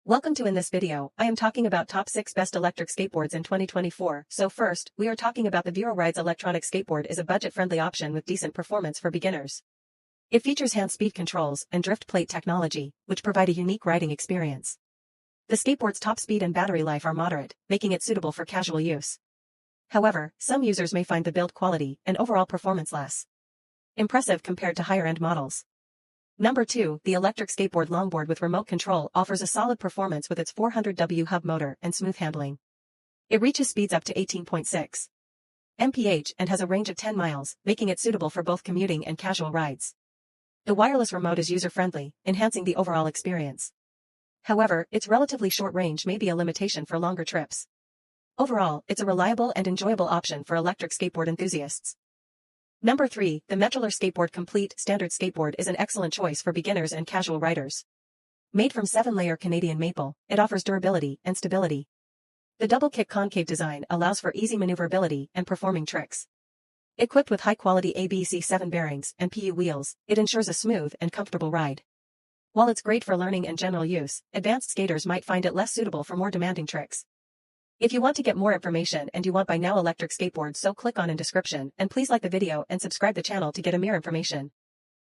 Welcome to In this video, I am talking about top 6 best electric skateboards in 2024. So first, we are talking about the VeroRide's electronic skateboard is a budget-friendly option with decent performance for beginners. It features hand speed controls and drift plate technology, which provide a unique riding experience. The skateboard's top speed and battery life are moderate, making it suitable for casual use. However, some users may find the build quality and overall performance less impressive compared to higher-end models. Number 2, the Electric Skateboard Longboard with remote control offers a solid performance with its 400W hub motor and smooth handling. It reaches speeds up to 18.6 mph and has a range of 10 miles, making it suitable for both commuting and casual rides. The wireless remote is user-friendly, enhancing the overall experience. However, its relatively short range may be a limitation for longer trips. Overall, it's a reliable and enjoyable option for electric skateboard enthusiasts. Number 3, the Metroller Skateboard Complete Standard Skateboard is an excellent choice for beginners and casual riders. Made from 7-layer Canadian maple, it offers durability and stability. The double-kick concave design allows for easy maneuverability and performing tricks. Equipped with high-quality ABC7 bearings and PU wheels, it ensures a smooth and comfortable ride. While it's great for learning and general use, advanced skaters might find it less suitable for more demanding tricks. If you want to get more information and you want buy now electric skateboards, so click on in description and please like the video and subscribe the channel to get more information.